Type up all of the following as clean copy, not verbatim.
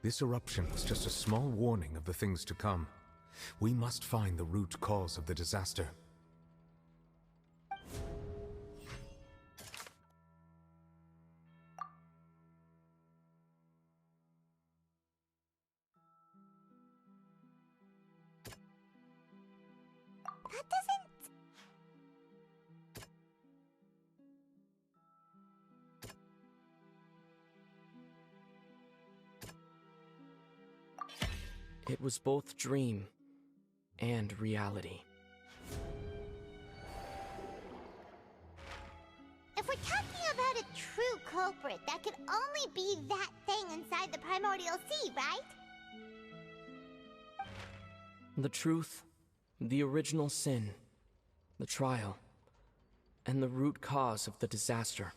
This eruption was just a small warning of the things to come. We must find the root cause of the disaster. That doesn't... It was both dream and reality. If we're talking about a true culprit, that could only be that thing inside the primordial sea, right? The truth, the original sin, the trial, and the root cause of the disaster.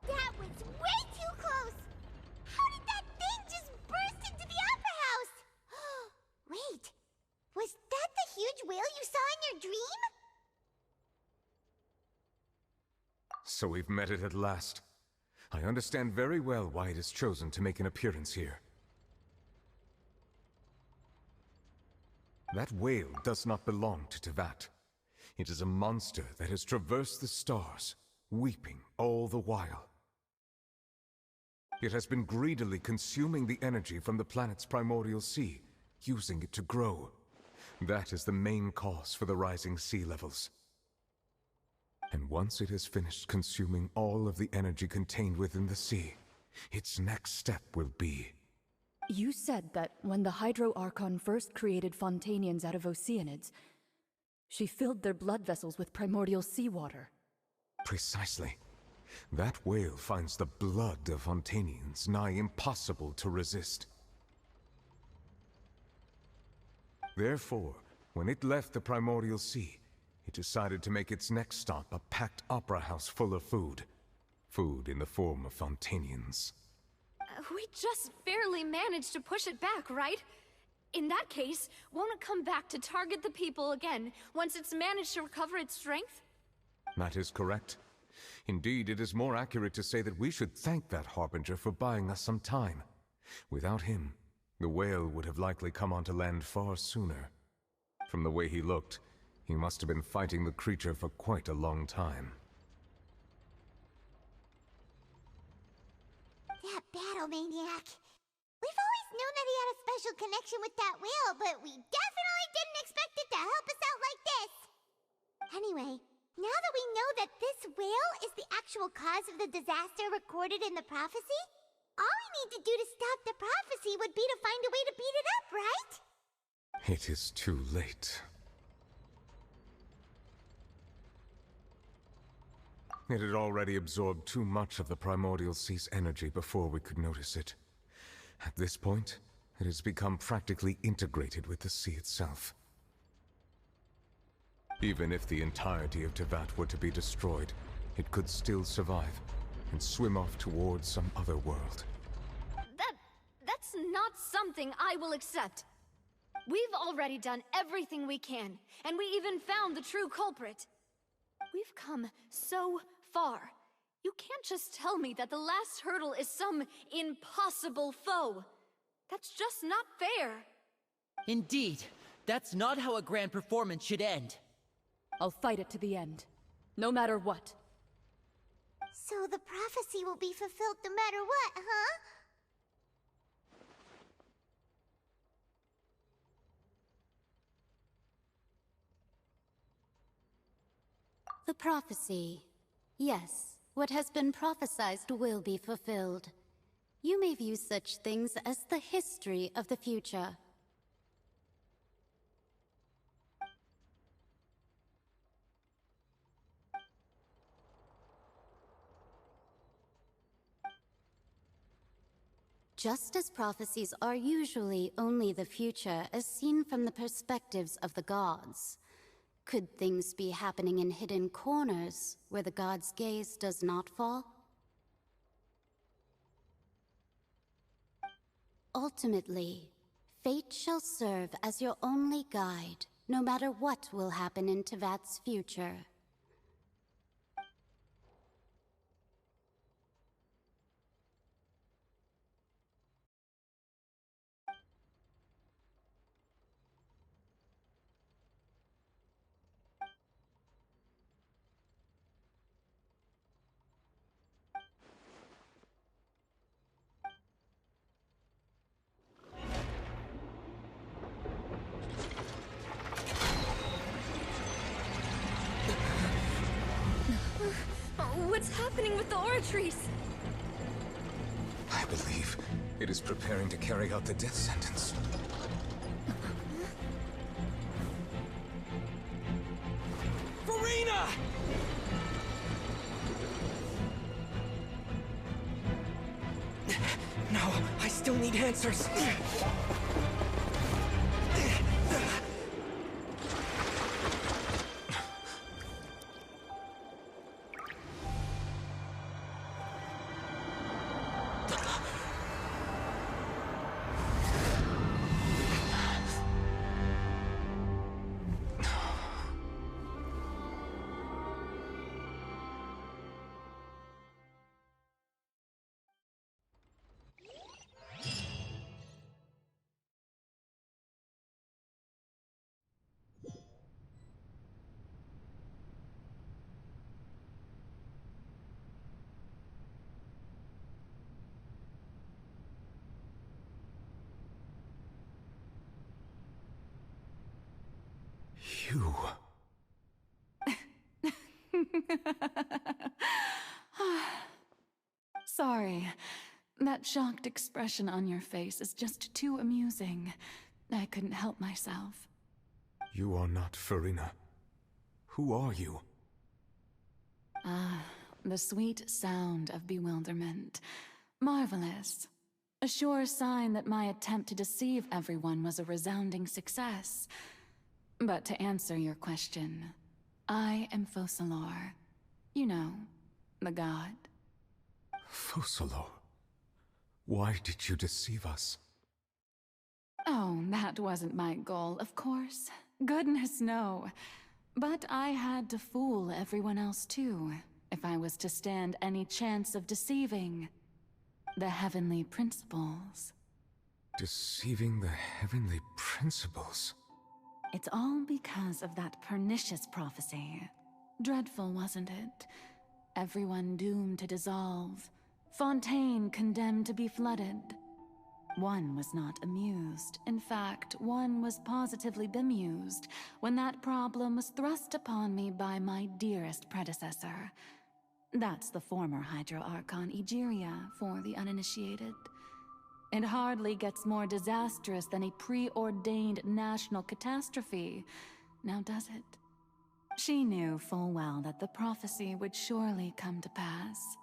That was way too close! How did that thing just burst into the Opera House? Wait, was that the huge whale you saw in your dream? So we've met it at last. I understand very well why it has chosen to make an appearance here. That whale does not belong to Teyvat. It is a monster that has traversed the stars, weeping all the while. It has been greedily consuming the energy from the planet's primordial sea, using it to grow. That is the main cause for the rising sea levels. And once it has finished consuming all of the energy contained within the sea, its next step will be... You said that when the Hydro Archon first created Fontanians out of Oceanids, she filled their blood vessels with primordial seawater. Precisely. That whale finds the blood of Fontanians nigh impossible to resist. Therefore, when it left the primordial sea, it decided to make its next stop a packed opera house full of food. Food in the form of Fontanians. We just barely managed to push it back, right? In that case, won't it come back to target the people again, once it's managed to recover its strength? That is correct. Indeed, it is more accurate to say that we should thank that Harbinger for buying us some time. Without him, the whale would have likely come onto land far sooner. From the way he looked, he must have been fighting the creature for quite a long time. That battle maniac. We've always known that he had a special connection with that whale, but we definitely didn't expect it to help us out like this. Anyway, now that we know that this whale is the actual cause of the disaster recorded in the prophecy, all we need to do to stop the prophecy would be to find a way to beat it up, right? It is too late. It had already absorbed too much of the primordial sea's energy before we could notice it. At this point, it has become practically integrated with the sea itself. Even if the entirety of Tevat were to be destroyed, it could still survive and swim off towards some other world. That's not something I will accept. We've already done everything we can, and we even found the true culprit. We've come so far. You can't just tell me that the last hurdle is some impossible foe. That's just not fair. Indeed, that's not how a grand performance should end. I'll fight it to the end, no matter what. So the prophecy will be fulfilled no matter what, huh? The prophecy. Yes, what has been prophesied will be fulfilled. You may view such things as the history of the future. Just as prophecies are usually only the future as seen from the perspectives of the gods, could things be happening in hidden corners where the god's gaze does not fall? Ultimately, fate shall serve as your only guide, no matter what will happen in Tevat's future. What's happening with the oratories? I believe it is preparing to carry out the death sentence. Farina! No, I still need answers. You... Sorry. That shocked expression on your face is just too amusing. I couldn't help myself. You are not Farina. Who are you? The sweet sound of bewilderment. Marvelous. A sure sign that my attempt to deceive everyone was a resounding success. But to answer your question, I am Focalor. You know, the god. Focalor? Why did you deceive us? Oh, that wasn't my goal, of course. Goodness, no. But I had to fool everyone else too, if I was to stand any chance of deceiving the heavenly principles. Deceiving the heavenly principles? It's all because of that pernicious prophecy. Dreadful, wasn't it? Everyone doomed to dissolve. Fontaine condemned to be flooded. One was not amused. In fact, one was positively bemused when that problem was thrust upon me by my dearest predecessor. That's the former Hydro Archon Egeria for the uninitiated. It hardly gets more disastrous than a preordained national catastrophe, now does it? She knew full well that the prophecy would surely come to pass.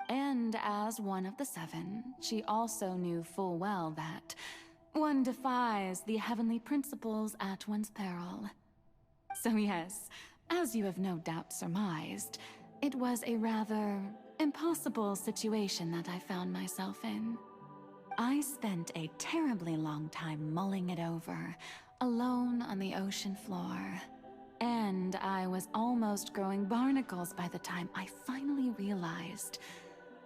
And as one of the seven, she also knew full well that one defies the heavenly principles at one's peril. So yes, as you have no doubt surmised, it was a rather impossible situation that I found myself in. I spent a terribly long time mulling it over, alone on the ocean floor. And I was almost growing barnacles by the time I finally realized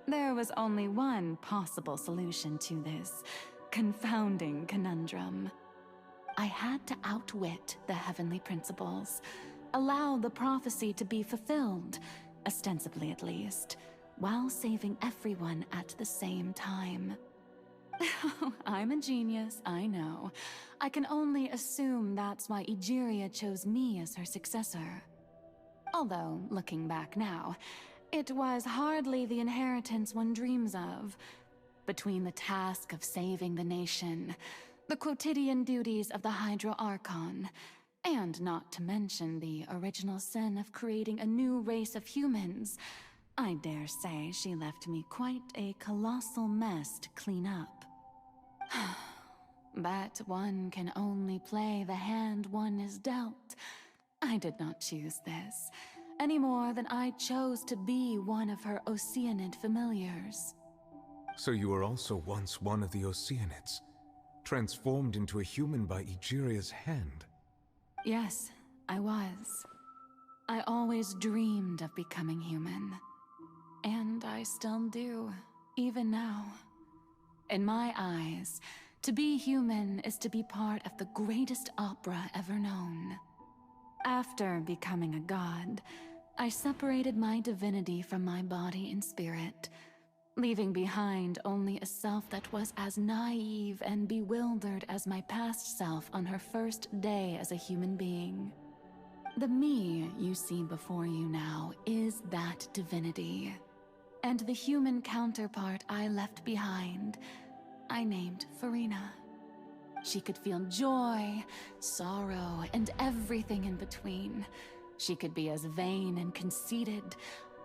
there was only one possible solution to this confounding conundrum. I had to outwit the heavenly principles, allow the prophecy to be fulfilled, ostensibly at least, while saving everyone at the same time. I'm a genius, I know. I can only assume that's why Egeria chose me as her successor. Although, looking back now, it was hardly the inheritance one dreams of. Between the task of saving the nation, the quotidian duties of the Hydro Archon, and not to mention the original sin of creating a new race of humans, I dare say she left me quite a colossal mess to clean up. But one can only play the hand one is dealt. I did not choose this, any more than I chose to be one of her Oceanid familiars. So you were also once one of the Oceanids, transformed into a human by Egeria's hand? Yes, I was. I always dreamed of becoming human. And I still do, even now. In my eyes, to be human is to be part of the greatest opera ever known. After becoming a god, I separated my divinity from my body and spirit, leaving behind only a self that was as naive and bewildered as my past self on her first day as a human being. The me you see before you now is that divinity. And the human counterpart I left behind, I named Farina. She could feel joy, sorrow, and everything in between. She could be as vain and conceited,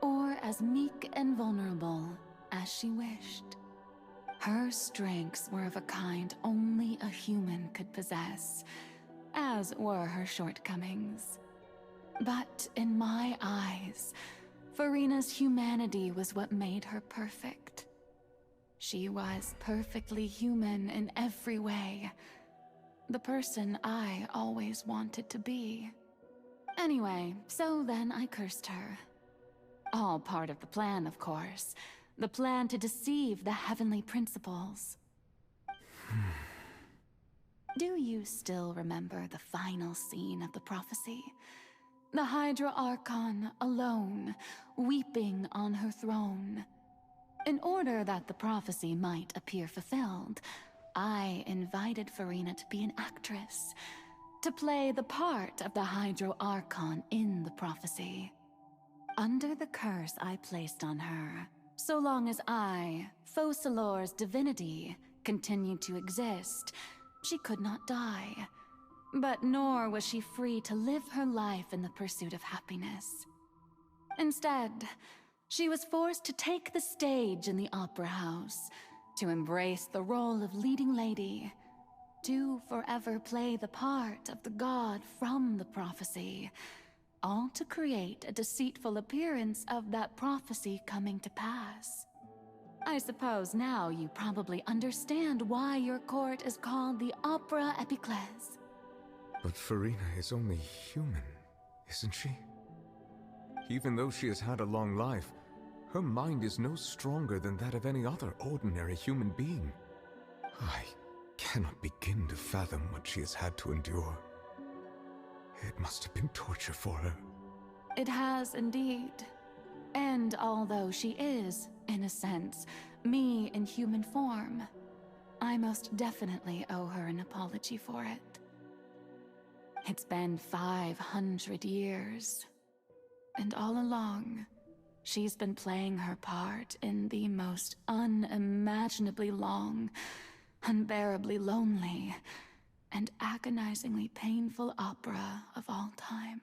or as meek and vulnerable as she wished. Her strengths were of a kind only a human could possess, as were her shortcomings. But in my eyes, Farina's humanity was what made her perfect. She was perfectly human in every way. The person I always wanted to be. Anyway, so then I cursed her. All part of the plan, of course. The plan to deceive the heavenly principles. Do you still remember the final scene of the prophecy? The Hydra Archon alone, weeping on her throne. In order that the prophecy might appear fulfilled, I invited Farina to be an actress, to play the part of the Hydro Archon in the prophecy. Under the curse I placed on her, so long as I, Focalor's divinity, continued to exist, she could not die. But nor was she free to live her life in the pursuit of happiness. Instead, she was forced to take the stage in the opera house, to embrace the role of leading lady, to forever play the part of the god from the prophecy, all to create a deceitful appearance of that prophecy coming to pass. I suppose now you probably understand why your court is called the Opera Epiclese. But Farina is only human, isn't she? Even though she has had a long life, her mind is no stronger than that of any other ordinary human being. I cannot begin to fathom what she has had to endure. It must have been torture for her. It has indeed. And although she is, in a sense, me in human form, I most definitely owe her an apology for it. It's been 500 years. And all along, she's been playing her part in the most unimaginably long, unbearably lonely, and agonizingly painful opera of all time.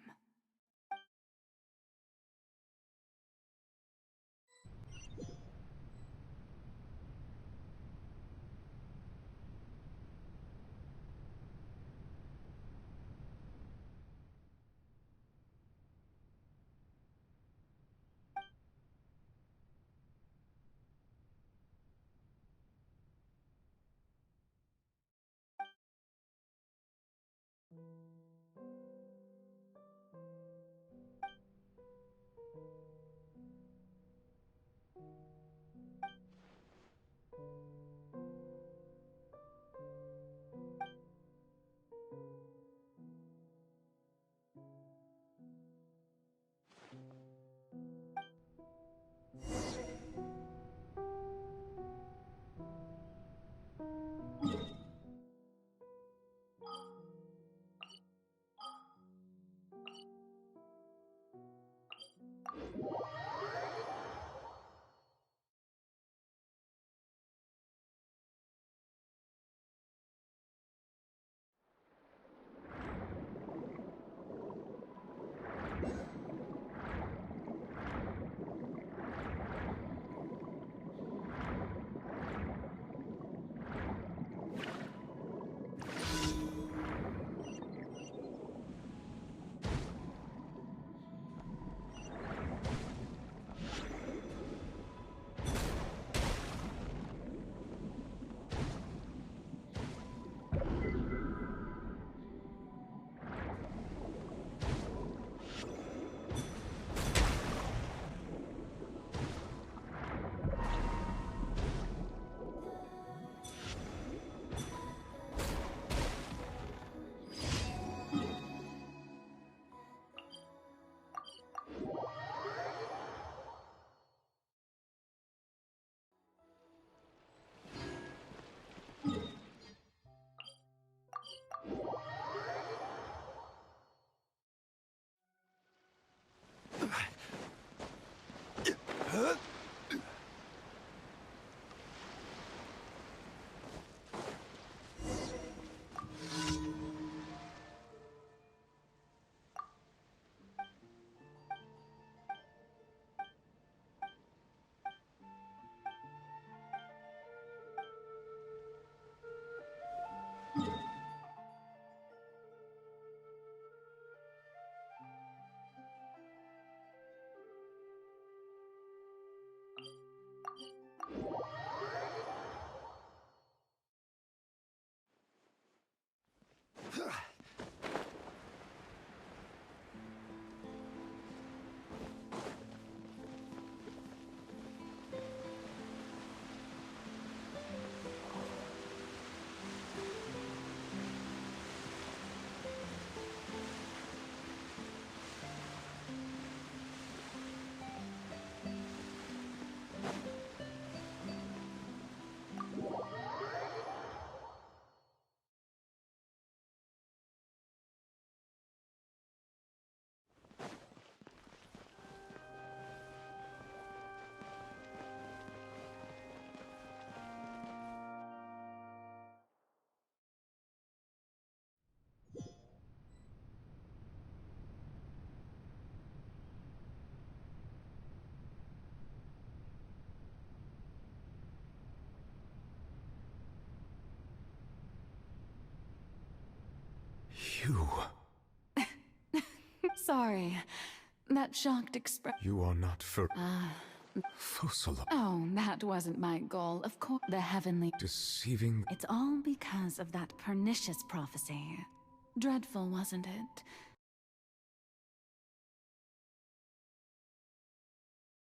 You... Sorry. That shocked expression. You are not for... Fossil... Oh, that wasn't my goal. Of course, the heavenly... Deceiving... It's all because of that pernicious prophecy. Dreadful, wasn't it?